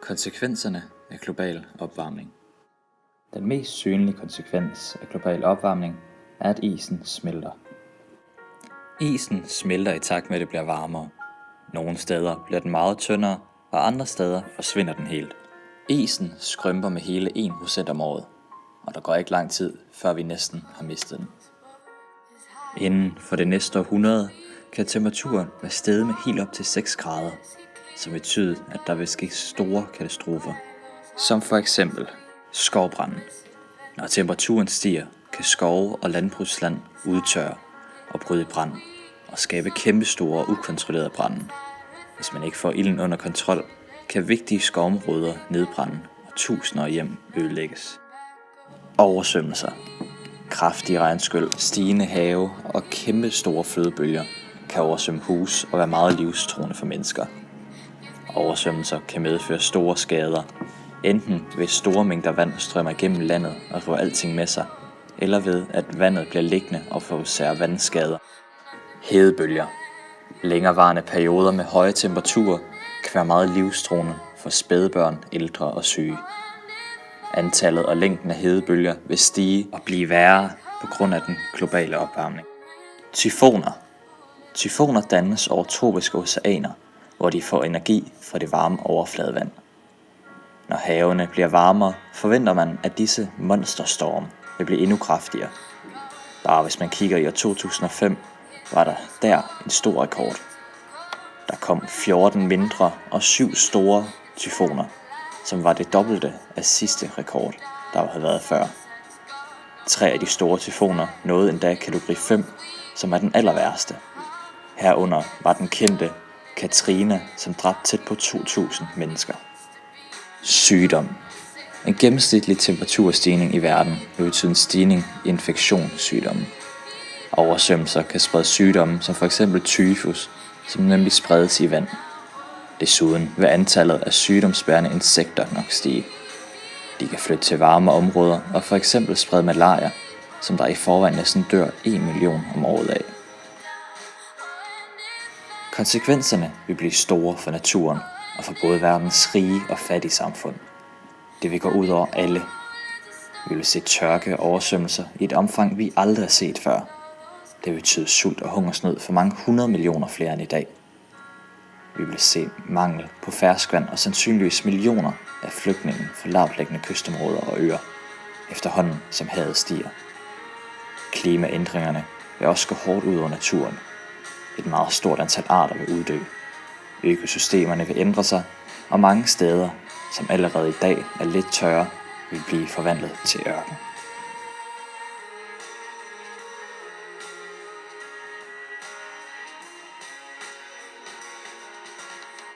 Konsekvenserne af global opvarmning. Den mest synlige konsekvens af global opvarmning er, at isen smelter. Isen smelter i takt med, at det bliver varmere. Nogle steder bliver den meget tyndere, og andre steder forsvinder den helt. Isen skrumper med hele 1% om året, og der går ikke lang tid, før vi næsten har mistet den. Inden for det næste århundrede kan temperaturen være steget med helt op til 6 grader, som betyder, at der vil ske store katastrofer. Som for eksempel skovbranden. Når temperaturen stiger, kan skove og landbrugsland udtørre og bryde i brand og skabe kæmpestore og ukontrollerede brande. Hvis man ikke får ilden under kontrol, kan vigtige skovområder nedbrænde og tusinder af hjem ødelægges. Oversvømmelser, kraftige regnskyl, stigende have og kæmpe store flodbølger kan oversvømme hus og være meget livstruende for mennesker. Oversvømmelser kan medføre store skader, enten ved store mængder vand strømmer igennem landet og river alting med sig, eller ved at vandet bliver liggende og forårsager vandskader. Hedebølger. Længerevarende perioder med høje temperaturer kan være meget livstruende for spædbørn, ældre og syge. Antallet og længden af hedebølger vil stige og blive værre på grund af den globale opvarmning. Tyfoner. Tyfoner dannes over tropiske oceaner, hvor de får energi fra det varme overfladevand. Når havene bliver varmere, forventer man, at disse monsterstorme vil blive endnu kraftigere. Bare hvis man kigger i år 2005, var der en stor rekord. Der kom 14 mindre og 7 store tyfoner, som var det dobbelte af sidste rekord, der havde været før. 3 af de store tyfoner nåede endda kategori 5, som er den aller værste. Herunder var den kendte Katrina, som dræbte tæt på 2.000 mennesker. Sygdom. En gennemsnitlig temperaturstigning i verden vil betyde en stigning i infektionssygdomme. Oversvømmelser kan sprede sygdomme som f.eks. tyfus, som nemlig spredes i vand. Desuden vil antallet af sygdomsbærende insekter nok stige. De kan flytte til varme områder og f.eks. sprede malaria, som der i forvejen næsten dør 1 million om året af. Konsekvenserne vil blive store for naturen og for både verdens rige og fattige samfund. Det vil gå ud over alle. Vi vil se tørke og oversvømmelser i et omfang, vi aldrig har set før. Det vil betyde sult og hungersnød for mange 100 millioner flere end i dag. Vi vil se mangel på ferskvand og sandsynligvis millioner af flygtninge fra lavtliggende kystområder og øer, efterhånden som havet stiger. Klimaændringerne vil også gå hårdt ud over naturen. Et meget stort antal arter vil uddø. Økosystemerne vil ændre sig, og mange steder, som allerede i dag er lidt tørre, vil blive forvandlet til ørken.